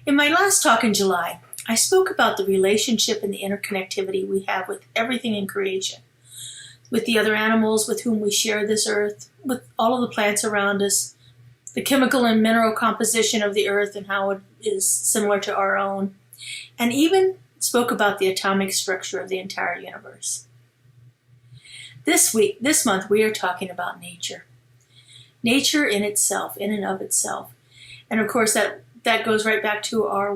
In my last talk in July, I spoke about the relationship and the interconnectivity we have with everything in creation, with the other animals with whom we share this earth, with all of the plants around us, the chemical and mineral composition of the earth and how it is similar to our own, and even spoke about the atomic structure of the entire universe. This month, we are talking about nature. Nature in itself, in and of itself. And of course, that goes right back to our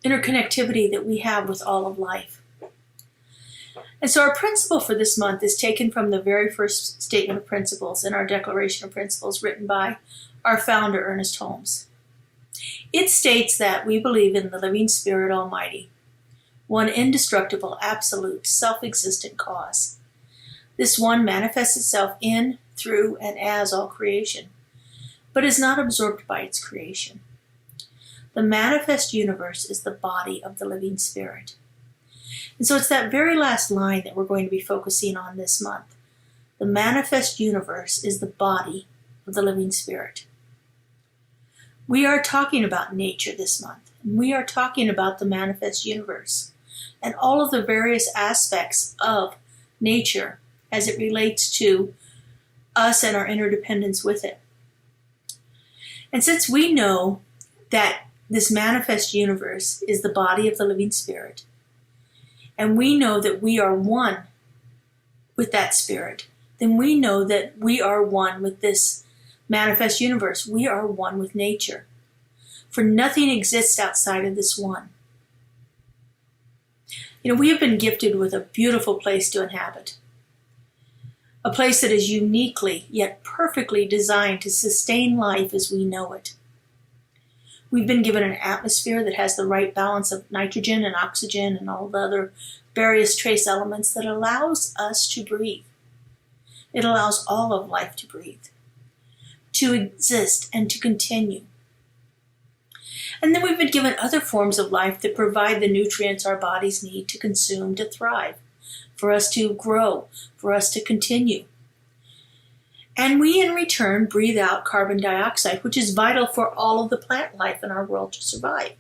interconnectivity that we have with all of life. And so our principle for this month is taken from the very first statement of principles in our Declaration of Principles written by our founder, Ernest Holmes. It states that we believe in the living Spirit Almighty, one indestructible, absolute, self-existent cause. This one manifests itself in, through, and as all creation, but is not absorbed by its creation. The manifest universe is the body of the living Spirit. And so it's that very last line that we're going to be focusing on this month. The manifest universe is the body of the living Spirit. We are talking about nature this month, and we are talking about the manifest universe and all of the various aspects of nature as it relates to us and our interdependence with it. And since we know that this manifest universe is the body of the living Spirit, and we know that we are one with that Spirit, then we know that we are one with this manifest universe. We are one with nature. For nothing exists outside of this one. We have been gifted with a beautiful place to inhabit. A place that is uniquely yet perfectly designed to sustain life as we know it. We've been given an atmosphere that has the right balance of nitrogen and oxygen and all the other various trace elements that allows us to breathe. It allows all of life to breathe, to exist, and to continue. And then we've been given other forms of life that provide the nutrients our bodies need to consume to thrive, for us to grow, for us to continue. And we, in return, breathe out carbon dioxide, which is vital for all of the plant life in our world to survive.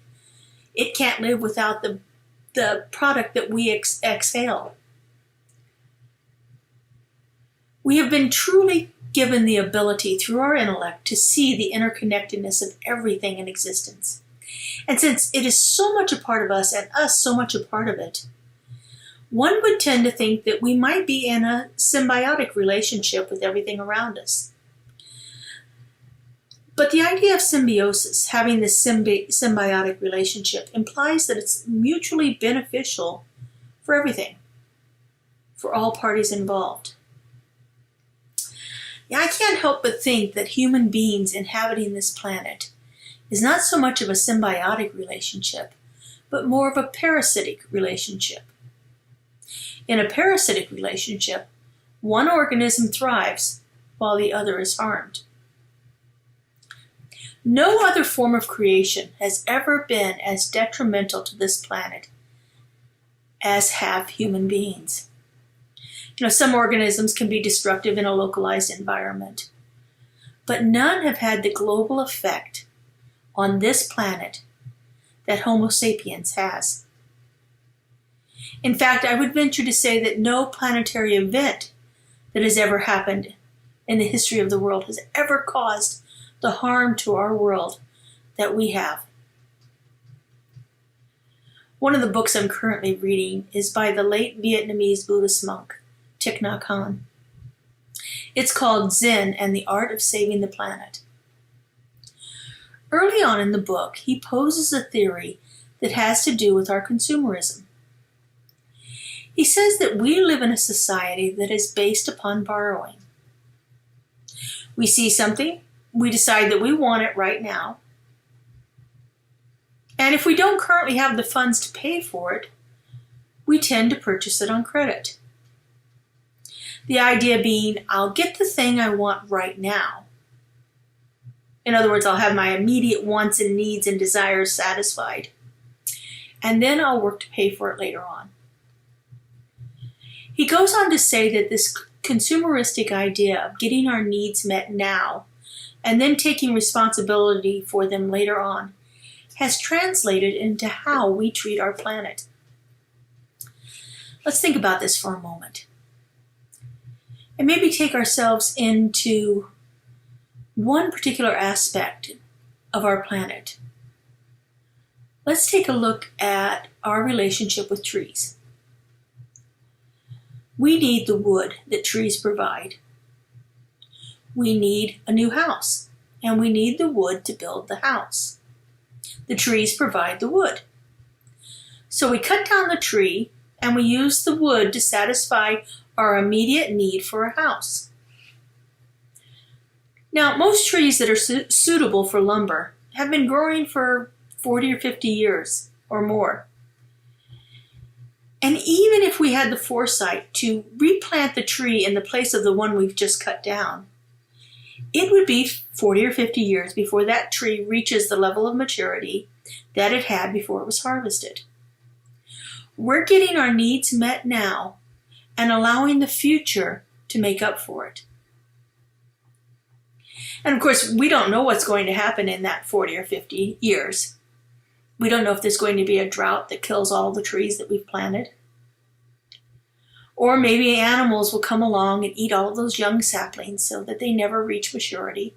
It can't live without the product that we exhale. We have been truly given the ability through our intellect to see the interconnectedness of everything in existence. And since it is so much a part of us and us so much a part of it, one would tend to think that we might be in a symbiotic relationship with everything around us. But the idea of symbiosis, having this symbiotic relationship, implies that it's mutually beneficial for everything, for all parties involved. I can't help but think that human beings inhabiting this planet is not so much of a symbiotic relationship, but more of a parasitic relationship. In a parasitic relationship, one organism thrives while the other is harmed. No other form of creation has ever been as detrimental to this planet as have human beings. Some organisms can be destructive in a localized environment, but none have had the global effect on this planet that Homo sapiens has. In fact, I would venture to say that no planetary event that has ever happened in the history of the world has ever caused the harm to our world that we have. One of the books I'm currently reading is by the late Vietnamese Buddhist monk, Thich Nhat Hanh. It's called Zen and the Art of Saving the Planet. Early on in the book, he poses a theory that has to do with our consumerism. He says that we live in a society that is based upon borrowing. We see something, we decide that we want it right now, and if we don't currently have the funds to pay for it, we tend to purchase it on credit. The idea being, I'll get the thing I want right now. In other words, I'll have my immediate wants and needs and desires satisfied, and then I'll work to pay for it later on. He goes on to say that this consumeristic idea of getting our needs met now and then taking responsibility for them later on has translated into how we treat our planet. Let's think about this for a moment. And maybe take ourselves into one particular aspect of our planet. Let's take a look at our relationship with trees. We need the wood that trees provide. We need a new house, and we need the wood to build the house. The trees provide the wood. So we cut down the tree, and we use the wood to satisfy our immediate need for a house. Now, most trees that are suitable for lumber have been growing for 40 or 50 years or more. And even if we had the foresight to replant the tree in the place of the one we've just cut down, it would be 40 or 50 years before that tree reaches the level of maturity that it had before it was harvested. We're getting our needs met now and allowing the future to make up for it. And of course, we don't know what's going to happen in that 40 or 50 years. We don't know if there's going to be a drought that kills all the trees that we've planted. Or maybe animals will come along and eat all of those young saplings so that they never reach maturity.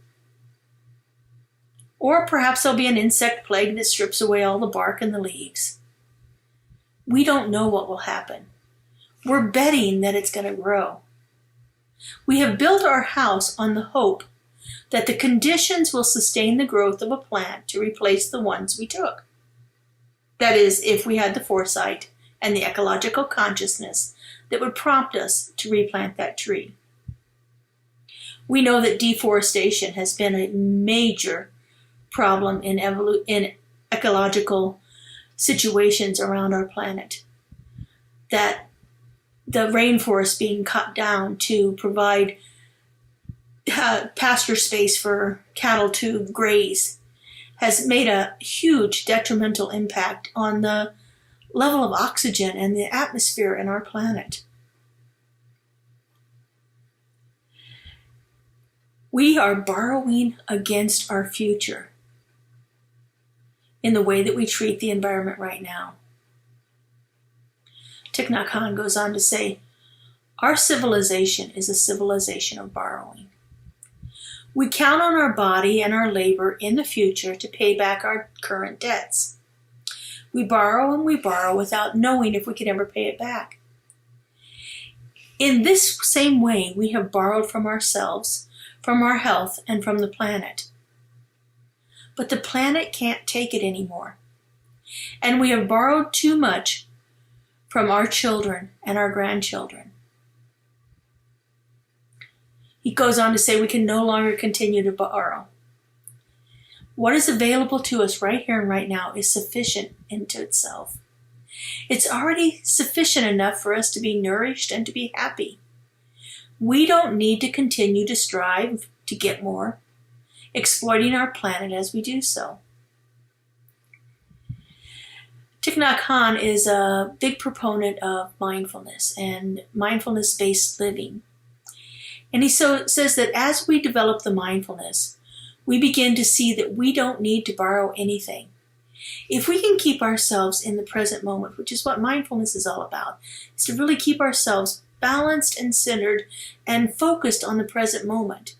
Or perhaps there'll be an insect plague that strips away all the bark and the leaves. We don't know what will happen. We're betting that it's going to grow. We have built our house on the hope that the conditions will sustain the growth of a plant to replace the ones we took. That is, if we had the foresight and the ecological consciousness that would prompt us to replant that tree. We know that deforestation has been a major problem in ecological situations around our planet. That the rainforest being cut down to provide pasture space for cattle to graze has made a huge detrimental impact on the level of oxygen and the atmosphere in our planet. We are borrowing against our future in the way that we treat the environment right now. Thich Nhat Hanh goes on to say, our civilization is a civilization of borrowing. We count on our body and our labor in the future to pay back our current debts. We borrow and we borrow without knowing if we can ever pay it back. In this same way, we have borrowed from ourselves, from our health, and from the planet. But the planet can't take it anymore. And we have borrowed too much from our children and our grandchildren. He goes on to say we can no longer continue to borrow. What is available to us right here and right now is sufficient into itself. It's already sufficient enough for us to be nourished and to be happy. We don't need to continue to strive to get more, exploiting our planet as we do so. Thich Nhat Hanh is a big proponent of mindfulness and mindfulness-based living. And he says that as we develop the mindfulness, we begin to see that we don't need to borrow anything. If we can keep ourselves in the present moment, which is what mindfulness is all about, is to really keep ourselves balanced and centered and focused on the present moment,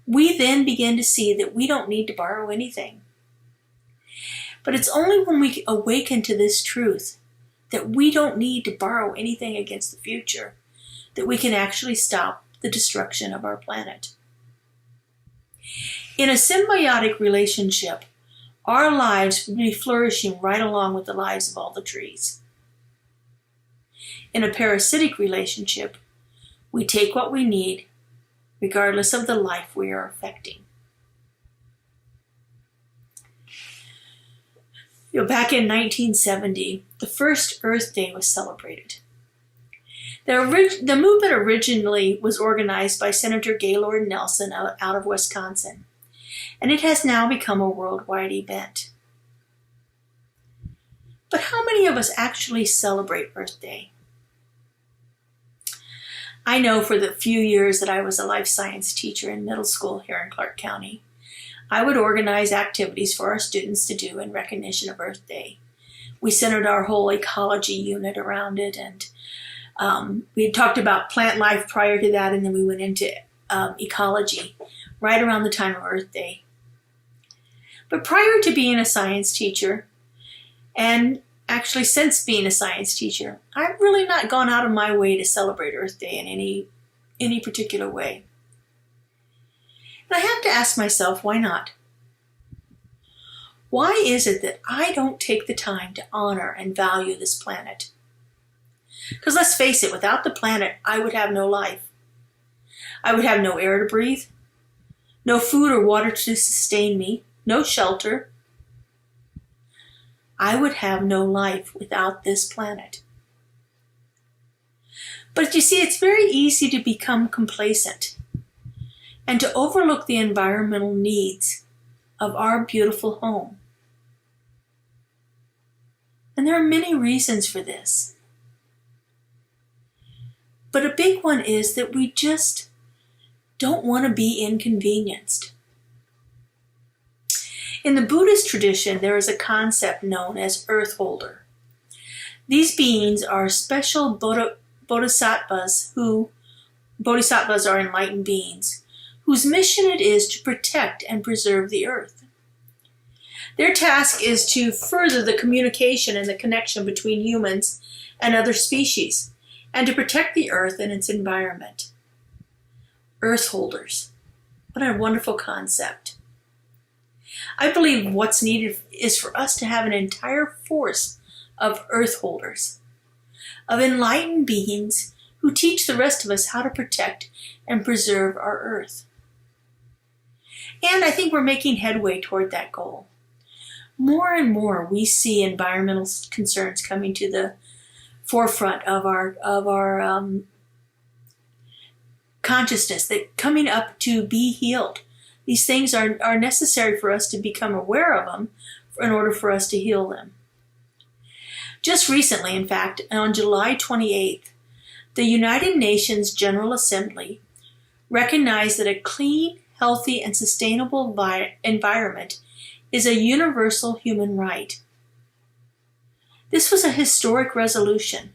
we then begin to see that we don't need to borrow anything. But it's only when we awaken to this truth that we don't need to borrow anything against the future that we can actually stop the destruction of our planet. In a symbiotic relationship, our lives would be flourishing right along with the lives of all the trees. In a parasitic relationship, we take what we need, regardless of the life we are affecting. Back in 1970, the first Earth Day was celebrated. The movement originally was organized by Senator Gaylord Nelson out of Wisconsin, and it has now become a worldwide event. But how many of us actually celebrate Earth Day? I know for the few years that I was a life science teacher in middle school here in Clark County, I would organize activities for our students to do in recognition of Earth Day. We centered our whole ecology unit around it, and we had talked about plant life prior to that, and then we went into ecology right around the time of Earth Day. But prior to being a science teacher, and actually since being a science teacher, I've really not gone out of my way to celebrate Earth Day in any particular way. And I have to ask myself, why not? Why is it that I don't take the time to honor and value this planet? Because let's face it, without the planet, I would have no life. I would have no air to breathe, no food or water to sustain me, no shelter. I would have no life without this planet. But you see, it's very easy to become complacent and to overlook the environmental needs of our beautiful home. And there are many reasons for this. But a big one is that we just don't want to be inconvenienced. In the Buddhist tradition, there is a concept known as earth holder. These beings are special bodhisattvas bodhisattvas are enlightened beings, whose mission it is to protect and preserve the earth. Their task is to further the communication and the connection between humans and other species, and to protect the earth and its environment. Earth holders. What a wonderful concept. I believe what's needed is for us to have an entire force of earth holders, of enlightened beings who teach the rest of us how to protect and preserve our earth. And I think we're making headway toward that goal. More and more we see environmental concerns coming to the forefront of our consciousness, that coming up to be healed. These things are necessary for us to become aware of them in order for us to heal them. Just recently, in fact, on July 28th, the United Nations General Assembly recognized that a clean, healthy, and sustainable environment is a universal human right. This was a historic resolution,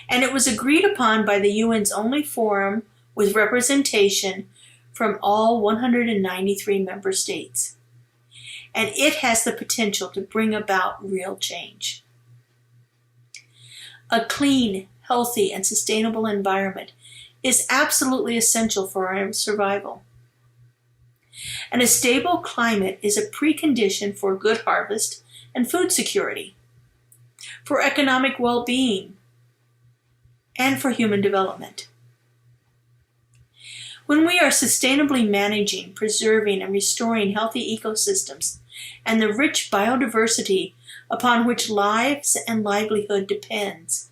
and it was agreed upon by the UN's only forum with representation from all 193 member states. And it has the potential to bring about real change. A clean, healthy, and sustainable environment is absolutely essential for our survival. And a stable climate is a precondition for good harvest and food security, for economic well-being, and for human development. When we are sustainably managing, preserving, and restoring healthy ecosystems and the rich biodiversity upon which lives and livelihood depends,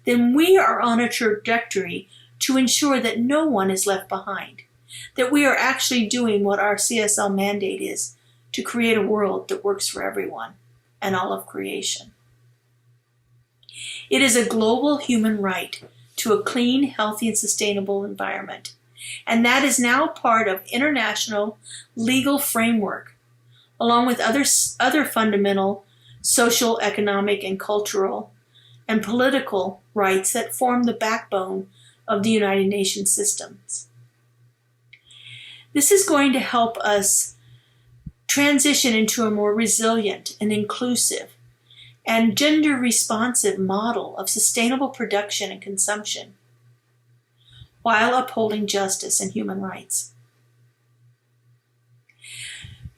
then we are on a trajectory to ensure that no one is left behind, that we are actually doing what our CSL mandate is, to create a world that works for everyone and all of creation. It is a global human right to a clean, healthy, and sustainable environment. And that is now part of international legal framework, along with other fundamental social, economic, and cultural and political rights that form the backbone of the United Nations systems. This is going to help us transition into a more resilient and inclusive and gender-responsive model of sustainable production and consumption, while upholding justice and human rights.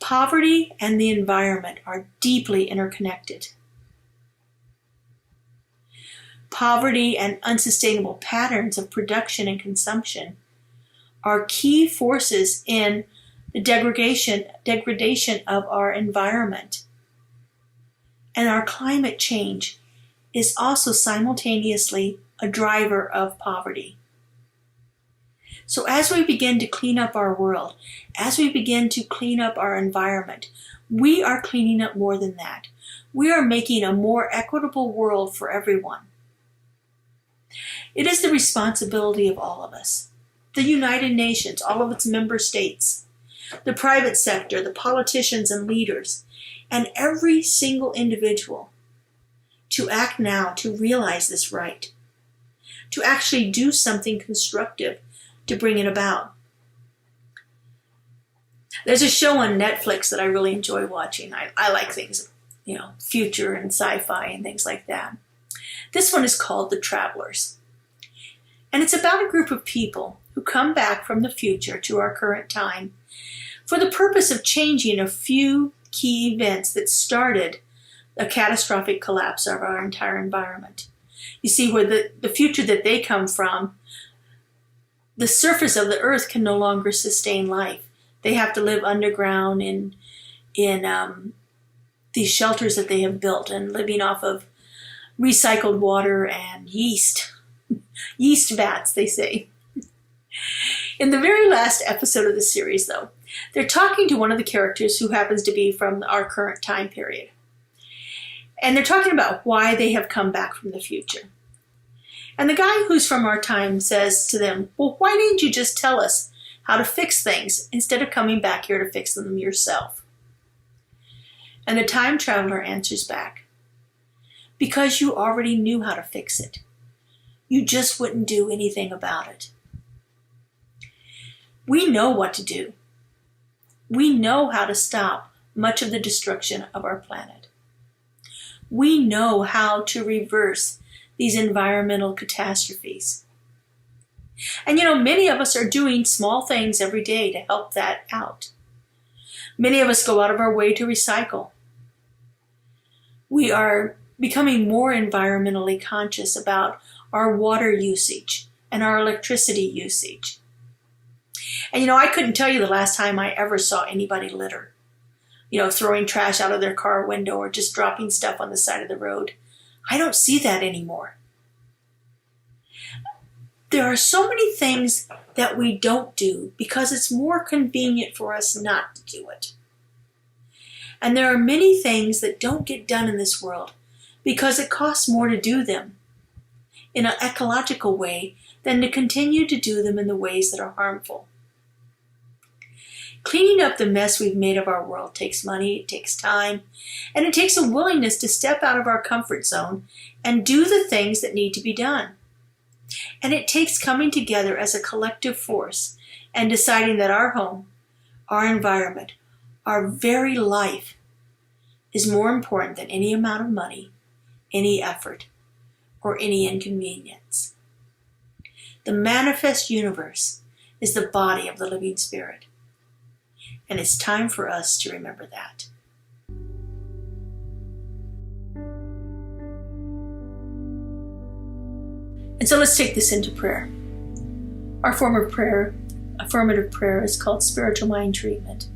Poverty and the environment are deeply interconnected. Poverty and unsustainable patterns of production and consumption are key forces in the degradation of our environment. And our climate change is also simultaneously a driver of poverty. So as we begin to clean up our world, as we begin to clean up our environment, we are cleaning up more than that. We are making a more equitable world for everyone. It is the responsibility of all of us, the United Nations, all of its member states, the private sector, the politicians and leaders, and every single individual to act now to realize this right, to actually do something constructive to bring it about. There's a show on Netflix that I really enjoy watching. I like things, future and sci-fi and things like that. This one is called The Travelers. And it's about a group of people who come back from the future to our current time for the purpose of changing a few key events that started a catastrophic collapse of our entire environment. You see, where the future that they come from, the surface of the earth can no longer sustain life. They have to live underground in these shelters that they have built and living off of recycled water and yeast vats, they say. In the very last episode of the series, though, they're talking to one of the characters who happens to be from our current time period. And they're talking about why they have come back from the future. And the guy who's from our time says to them, well, why didn't you just tell us how to fix things instead of coming back here to fix them yourself? And the time traveler answers back, because you already knew how to fix it. You just wouldn't do anything about it. We know what to do. We know how to stop much of the destruction of our planet. We know how to reverse these environmental catastrophes. And many of us are doing small things every day to help that out. Many of us go out of our way to recycle. We are becoming more environmentally conscious about our water usage and our electricity usage. And I couldn't tell you the last time I ever saw anybody litter. Throwing trash out of their car window or just dropping stuff on the side of the road. I don't see that anymore. There are so many things that we don't do because it's more convenient for us not to do it. And there are many things that don't get done in this world because it costs more to do them in an ecological way than to continue to do them in the ways that are harmful. Cleaning up the mess we've made of our world takes money, it takes time, and it takes a willingness to step out of our comfort zone and do the things that need to be done. And it takes coming together as a collective force and deciding that our home, our environment, our very life is more important than any amount of money, any effort, or any inconvenience. The manifest universe is the body of the living spirit. And it's time for us to remember that. And so let's take this into prayer. Our form of prayer, affirmative prayer, is called spiritual mind treatment,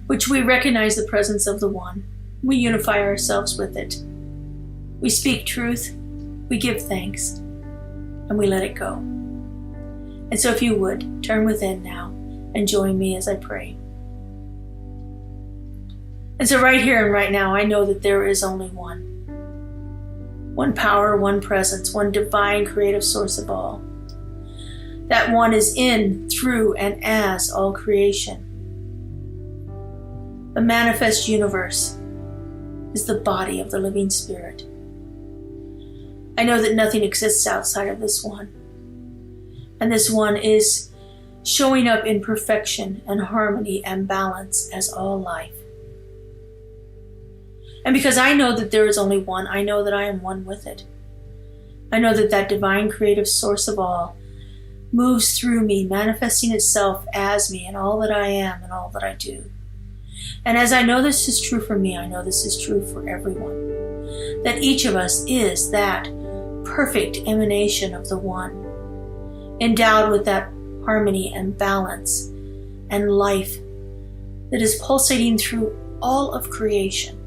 which we recognize the presence of the One. We unify ourselves with it. We speak truth, we give thanks, and we let it go. And so if you would, turn within now and join me as I pray. And so right here and right now, I know that there is only one. One power, one presence, one divine creative source of all. That one is in, through, and as all creation. The manifest universe is the body of the living spirit. I know that nothing exists outside of this one. And this one is showing up in perfection and harmony and balance as all life. And because I know that there is only one, I know that I am one with it. I know that that divine creative source of all moves through me, manifesting itself as me in all that I am and all that I do. And as I know this is true for me, I know this is true for everyone. That each of us is that perfect emanation of the One, endowed with that harmony and balance and life that is pulsating through all of creation.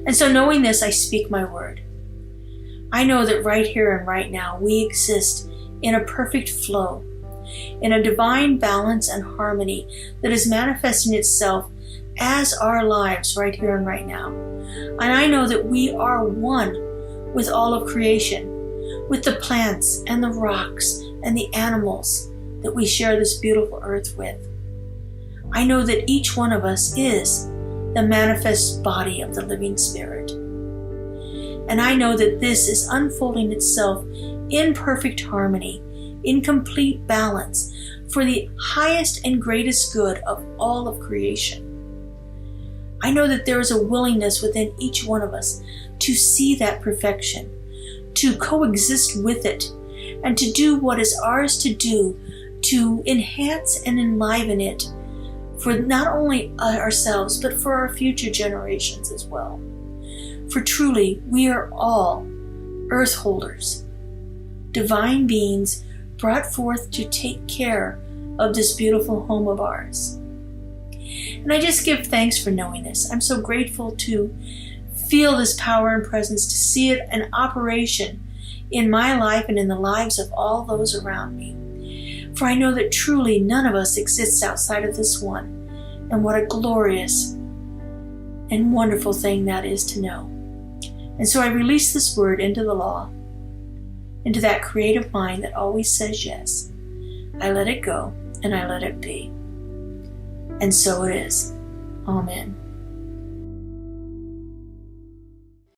And so knowing this, I speak my word. I know that right here and right now, we exist in a perfect flow, in a divine balance and harmony that is manifesting itself as our lives right here and right now. And I know that we are one with all of creation, with the plants and the rocks and the animals that we share this beautiful earth with. I know that each one of us is the manifest body of the living Spirit. And I know that this is unfolding itself in perfect harmony, in complete balance, for the highest and greatest good of all of creation. I know that there is a willingness within each one of us to see that perfection, to coexist with it, and to do what is ours to do to enhance and enliven it for not only ourselves, but for our future generations as well. For truly, we are all earth holders, divine beings brought forth to take care of this beautiful home of ours. And I just give thanks for knowing this. I'm so grateful to feel this power and presence, to see it in operation in my life and in the lives of all those around me. For I know that truly none of us exists outside of this one. And what a glorious and wonderful thing that is to know. And so I release this word into the law, into that creative mind that always says yes. I let it go and I let it be. And so it is. Amen.